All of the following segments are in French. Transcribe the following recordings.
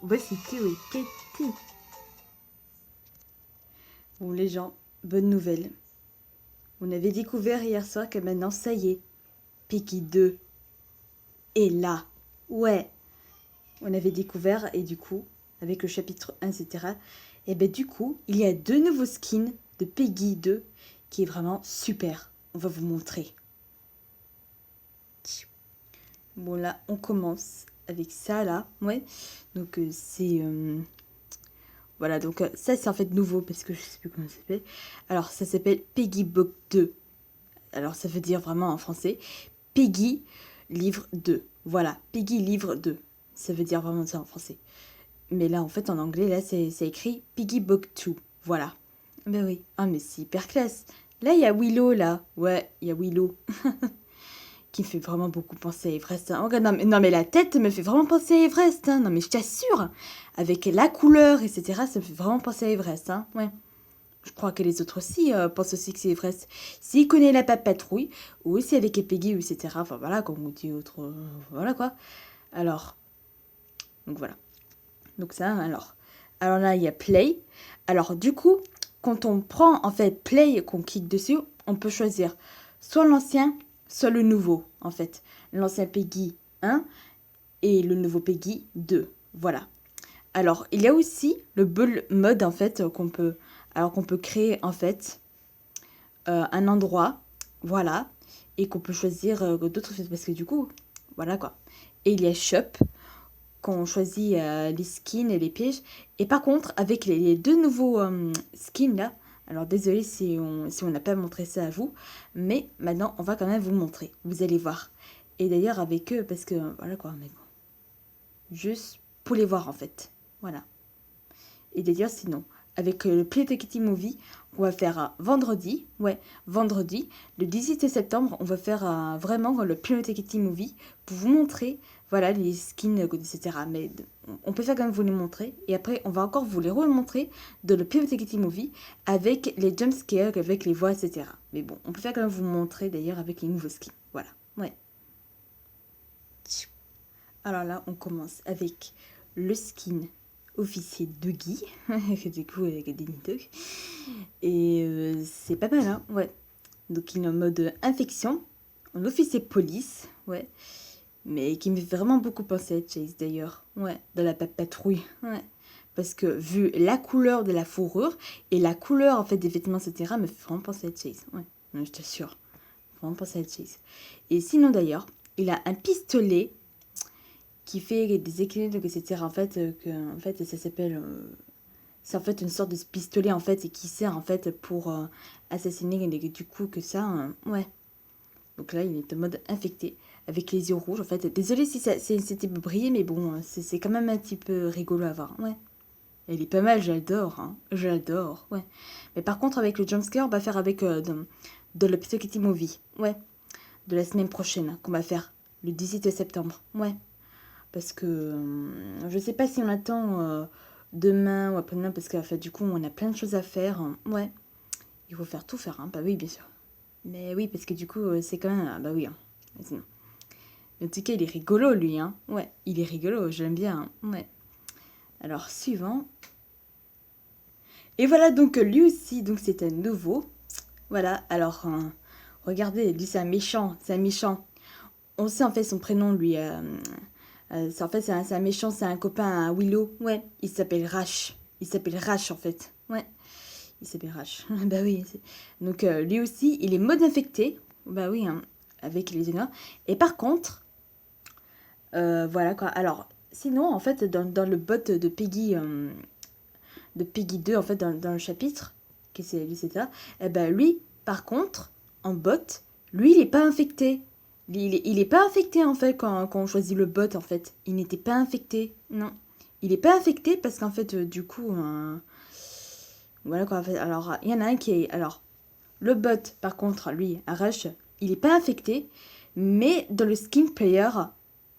Voici Théo et Katie. Bon les gens, bonne nouvelle. On avait découvert hier soir que maintenant, ça y est, Peggy 2 est là. Ouais, on avait découvert et du coup, avec le chapitre 1, etc. Et ben du coup, il y a 2 nouveaux skins de Peggy 2 qui est vraiment super. On va vous montrer. Bon là, on commence avec ça là. Ouais, donc c'est... Voilà, donc ça c'est en fait nouveau parce que je sais plus comment ça s'appelle. Alors ça s'appelle Peggy Book 2. Alors ça veut dire vraiment en français Peggy livre 2. Voilà, Peggy livre 2. Ça veut dire vraiment ça en français. Mais là en fait en anglais là c'est écrit Peggy Book 2. Voilà. Ben oui. Ah mais c'est hyper classe. Là il y a Willow là. Ouais, il y a Willow. Qui me fait vraiment beaucoup penser à Everest. Hein. Oh, non, mais la tête me fait vraiment penser à Everest. Hein. Non, mais je t'assure, avec la couleur, etc., ça me fait vraiment penser à Everest. Hein. Ouais. Je crois que les autres aussi pensent aussi que c'est Everest. S'ils connaissent la pape patrouille, ou aussi avec Peggy, etc. Enfin voilà, comme on dit autre. Voilà quoi. Alors, donc voilà. Donc ça, alors. Alors là, il y a Play. Alors du coup, quand on prend en fait Play, qu'on clique dessus, on peut choisir soit l'ancien, soit le nouveau, en fait. L'ancien Peggy 1 et le nouveau Peggy 2. Voilà. Alors, il y a aussi le bull mode, en fait, qu'on peut créer, en fait, un endroit, voilà, et qu'on peut choisir d'autres choses, parce que du coup, voilà, quoi. Et il y a shop, qu'on choisit les skins et les pièges. Et par contre, avec les 2 nouveaux skins, là, alors désolé si on n'a pas montré ça à vous, mais maintenant on va quand même vous montrer, vous allez voir. Et d'ailleurs avec eux, parce que voilà quoi, mais bon, juste pour les voir en fait, voilà. Et d'ailleurs sinon, avec le Play Kitty Movie, on va faire vendredi, ouais, vendredi, le 18 septembre, on va faire vraiment le Play Kitty Movie pour vous montrer, voilà, les skins, etc. Mais on peut faire quand même vous les montrer. Et après, on va encore vous les remontrer dans le Play Kitty Movie avec les jumpscares, avec les voix, etc. Mais bon, on peut faire quand même vous montrer d'ailleurs avec les nouveaux skins. Voilà, ouais. Alors là, on commence avec le skin officier de Guy, du coup avec des nitocs. Et c'est pas mal, hein, ouais. Donc il est en mode infection, en officier police, ouais. Mais qui me fait vraiment beaucoup penser à Chase d'ailleurs, ouais, dans la patrouille, ouais. Parce que vu la couleur de la fourrure et la couleur en fait des vêtements, etc., me fait vraiment penser à Chase, ouais. Non, je t'assure, vraiment penser à Chase. Et sinon d'ailleurs, il a un pistolet qui fait des équilibres, etc. En fait, en fait ça s'appelle... c'est en fait une sorte de pistolet en fait et qui sert en fait pour assassiner et du coup que ça... ouais. Donc là, il est en mode infecté avec les yeux rouges en fait. Désolée si c'était brillé, mais bon, c'est quand même un petit peu rigolo à voir. Ouais. Elle est pas mal, j'adore. Hein. J'adore, ouais. Mais par contre, avec le jumpscare, on va faire avec de la Kitty Movie. Ouais. De la semaine prochaine, qu'on va faire le 18 septembre. Ouais. Parce que je sais pas si on attend demain ou après-demain, parce qu'en fait, du coup, on a plein de choses à faire. Ouais, il faut faire tout faire, hein. Bah oui, bien sûr. Mais oui, parce que du coup, c'est quand même... bah oui, hein. Sinon. En tout cas, il est rigolo, lui, hein. Ouais, il est rigolo, je l'aime bien, hein. Ouais. Alors, suivant. Et voilà, donc lui aussi, donc c'est un nouveau. Voilà, alors, regardez, lui, c'est un méchant, c'est un méchant. On sait en fait son prénom, lui. En fait, c'est un méchant, c'est un copain à Willow. Ouais, il s'appelle Rash. Il s'appelle Rash, en fait. Ouais, il s'appelle Rash. Bah oui. Donc, lui aussi, il est mode infecté. Bah oui, hein, avec les humains. Et par contre, voilà quoi. Alors, sinon, en fait, dans le bot de Peggy 2, en fait, dans le chapitre, que c'est lui, etc., eh ben, lui, par contre, en bot, lui, il est pas infecté. Il est pas infecté, en fait, quand on choisit le bot, en fait. Il n'était pas infecté, non. Il est pas infecté parce qu'en fait, du coup... voilà quoi, en fait. Alors, il y en a un qui est... Alors, le bot, par contre, lui, à Rush, il est pas infecté, mais dans le skin player,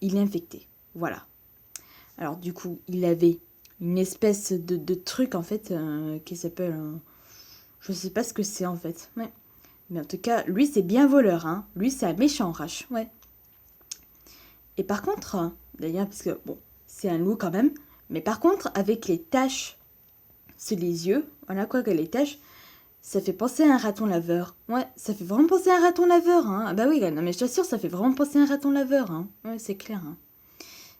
il est infecté. Voilà. Alors, du coup, il avait une espèce de truc, en fait, qui s'appelle... je sais pas ce que c'est, en fait. Ouais. Mais en tout cas, lui, c'est bien voleur, hein. Lui, c'est un méchant Rash, ouais. Et par contre, d'ailleurs, parce que, bon, c'est un loup quand même, Mais par contre, avec les taches sur les yeux, voilà quoi, que les taches, ça fait penser à un raton laveur. Ouais, ça fait vraiment penser à un raton laveur, hein. Ah bah oui, non mais je t'assure, ça fait vraiment penser à un raton laveur, hein. Ouais, c'est clair, hein.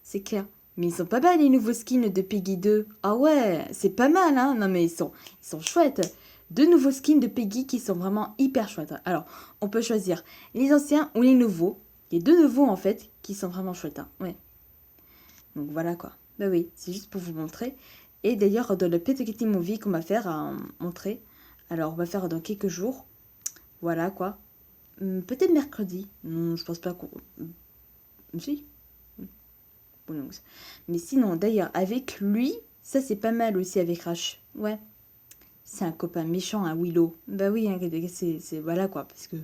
C'est clair. Mais ils sont pas mal les nouveaux skins de Peggy 2. Ah ouais, c'est pas mal, hein. Non mais ils sont chouettes. 2 nouveaux skins de Peggy qui sont vraiment hyper chouettes. Alors, on peut choisir les anciens ou les nouveaux. Il y a 2 nouveaux en fait qui sont vraiment chouettes, hein. Ouais. Donc voilà quoi. Bah oui, c'est juste pour vous montrer. Et d'ailleurs, dans le Pet Kitty Movie qu'on va faire à montrer, alors on va faire dans quelques jours. Voilà quoi. Peut-être mercredi. Non, je pense pas qu'on... Si. Bon, non. Mais sinon, d'ailleurs, avec lui, ça c'est pas mal aussi avec Rash. Ouais. C'est un copain méchant à Willow. Bah oui, hein, c'est... Voilà quoi, parce que...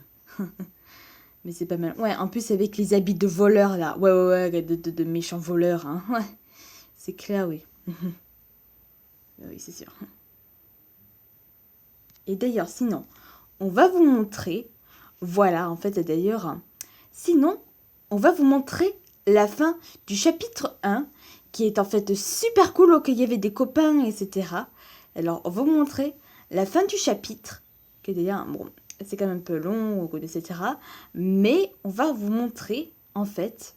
Mais c'est pas mal. Ouais, en plus avec les habits de voleurs là. Ouais, de méchants voleurs, hein. Ouais. C'est clair, oui. Oui, c'est sûr. Et d'ailleurs, sinon, on va vous montrer... Voilà, en fait, d'ailleurs... Sinon, on va vous montrer la fin du chapitre 1, qui est en fait super cool, où il y avait des copains, etc. Alors, on va vous montrer la fin du chapitre, qui est d'ailleurs... Bon, c'est quand même un peu long, etc. Mais on va vous montrer, en fait...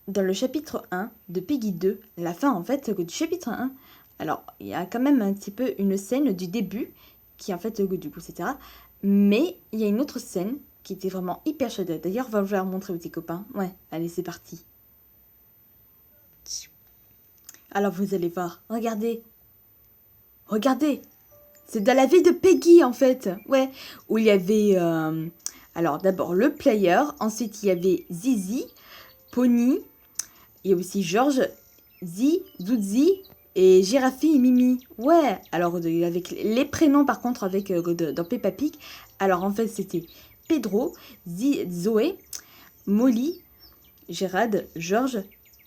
Dans le chapitre 1 de Peggy 2, la fin en fait du chapitre 1, alors il y a quand même un petit peu une scène du début qui en fait du coup etc. Mais il y a une autre scène qui était vraiment hyper chaude. D'ailleurs on va vous la montrer aux petits copains. Ouais, allez c'est parti. Alors vous allez voir, regardez. Regardez, c'est dans la vie de Peggy en fait. Ouais, où il y avait... alors d'abord le player, ensuite il y avait Zizi, Pony... Il y a aussi Georges, Zi, Zouzzi et Girafi et Mimi. Ouais, alors avec les prénoms par contre avec dans Peppa Pig. Alors en fait c'était Pedro, Zoé, Molly, Gérald, Georges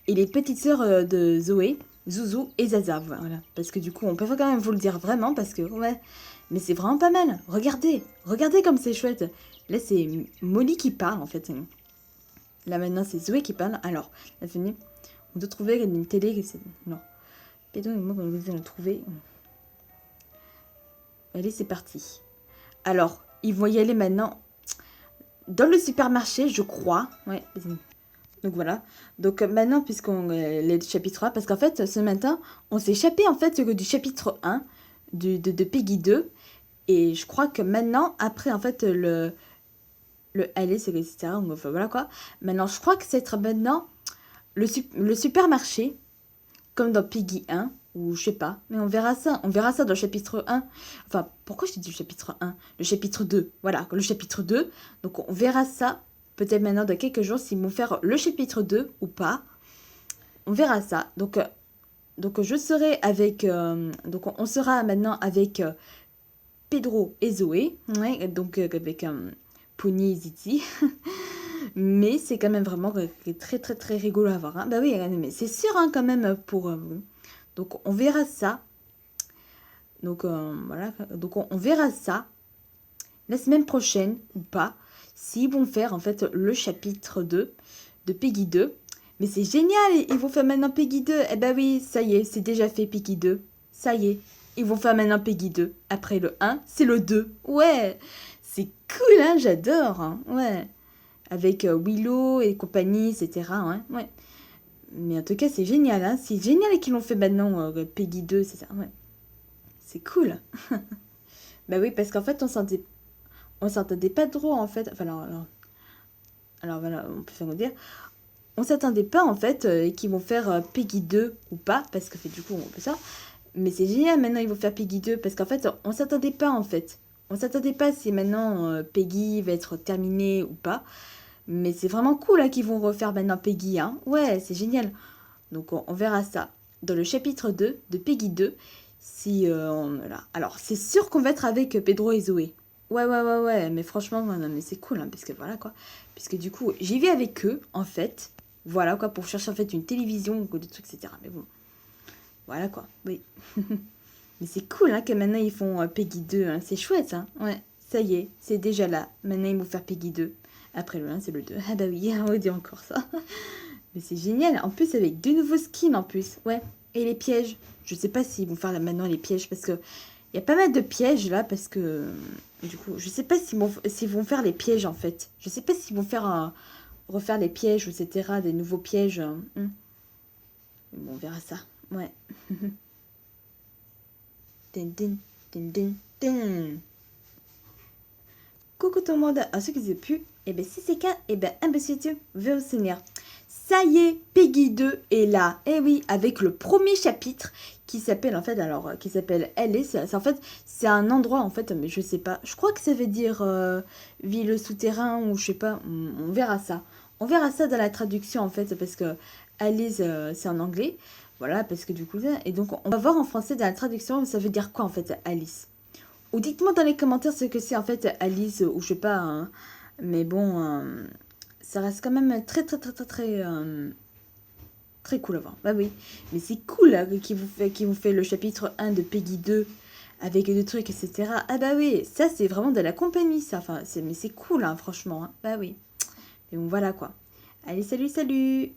et les petites sœurs de Zoé, Zouzou et Zaza. Voilà, parce que du coup on peut quand même vous le dire vraiment parce que ouais, mais c'est vraiment pas mal. Regardez, regardez comme c'est chouette. Là c'est Molly qui parle en fait. Là maintenant c'est Zoé qui parle. Alors, la venue. On doit trouver une télé. Non. Pédon et moi, on va le trouver. Allez, c'est parti. Alors, ils vont y aller maintenant dans le supermarché, je crois. Ouais. Donc voilà. Donc maintenant, puisqu'on est chapitre 1, parce qu'en fait, ce matin, on s'est échappé en fait du chapitre 1 de Peggy 2. Et je crois que maintenant, après en fait, le aller, c'est etc. Donc, enfin, voilà quoi. Maintenant, je crois que c'est maintenant le supermarché, comme dans Peggy 1, ou je sais pas, mais on verra ça dans le chapitre 1. Enfin, pourquoi je t'ai dit le chapitre 1 ? Le chapitre 2, voilà, le chapitre 2. Donc on verra ça, peut-être maintenant dans quelques jours, s'ils vont faire le chapitre 2 ou pas. On verra ça. Donc je serai avec... donc on sera maintenant avec Pedro et Zoé, ouais, donc avec Pony et Zizi. Mais c'est quand même vraiment très très très rigolo à voir. Hein. Bah oui, mais c'est sûr hein, quand même pour vous. Donc on verra ça. Donc voilà. Donc on verra ça la semaine prochaine ou pas. S'ils vont faire en fait le chapitre 2 de Peggy 2. Mais c'est génial, ils vont faire maintenant Peggy 2. Eh bah oui, ça y est, c'est déjà fait Peggy 2. Ça y est, ils vont faire maintenant Peggy 2. Après le 1, c'est le 2. Ouais, c'est cool, hein, j'adore. Hein. Ouais. Avec Willow et compagnie, etc. Hein, ouais. Mais en tout cas, c'est génial. Hein. C'est génial qu'ils l'ont fait maintenant, Peggy 2, c'est ça. Ouais. C'est cool. Bah oui, parce qu'en fait, on s'entendait pas trop, en fait. Enfin, alors voilà, on peut faire dire. On s'attendait pas, en fait, qu'ils vont faire Peggy 2 ou pas, parce que du coup, on peut ça. Mais c'est génial, maintenant, ils vont faire Peggy 2, parce qu'en fait, on s'attendait pas, en fait. On s'attendait pas si maintenant Peggy va être terminée ou pas. Mais c'est vraiment cool hein, qu'ils vont refaire maintenant Peggy. Hein. Ouais, c'est génial. Donc on verra ça dans le chapitre 2 de Peggy 2. Si, voilà. Alors c'est sûr qu'on va être avec Pedro et Zoé. Ouais. Mais franchement, non, mais c'est cool. Hein, parce que voilà quoi. Puisque du coup, j'y vais avec eux en fait. Voilà quoi, pour chercher en fait une télévision ou des trucs, etc. Mais bon. Voilà quoi, oui. Mais c'est cool hein, que maintenant ils font Peggy 2. Hein. C'est chouette, hein. Ouais, ça y est, c'est déjà là. Maintenant ils vont faire Peggy 2. Après le 1, c'est le 2. Ah bah oui, on dit encore ça. Mais c'est génial. En plus, avec deux nouveaux skins en plus. Ouais. Et les pièges. Je sais pas s'ils vont faire là maintenant les pièges parce que il y a pas mal de pièges là parce que du coup, je sais pas s'ils vont faire les pièges en fait. Je sais pas s'ils vont faire refaire les pièges, etc. Des nouveaux pièges. Bon, on verra ça. Ouais. Din, din, din, din, din. Coucou tout le monde, à ceux qui ne savent plus, et bien si c'est le cas, et bien un petit YouTube veut au Seigneur. Ça y est, Peggy 2 est là. Et oui, avec le premier chapitre qui s'appelle en fait, alors qui s'appelle Alice. En fait, c'est un endroit en fait, mais je sais pas. Je crois que ça veut dire ville souterrain ou je sais pas. On verra ça. On verra ça dans la traduction en fait, parce que Alice c'est en anglais. Voilà, parce que du coup, et donc on va voir en français dans la traduction, ça veut dire quoi en fait Alice. Ou dites-moi dans les commentaires ce que c'est en fait Alice ou je sais pas. Hein. Mais bon, ça reste quand même très cool à voir. Bah oui, mais c'est cool hein, qui vous fait le chapitre 1 de Peggy 2 avec des trucs, etc. Ah bah oui, ça c'est vraiment de la compagnie ça. Enfin, mais c'est cool hein, franchement. Hein. Bah oui. Mais bon voilà quoi. Allez, salut, salut!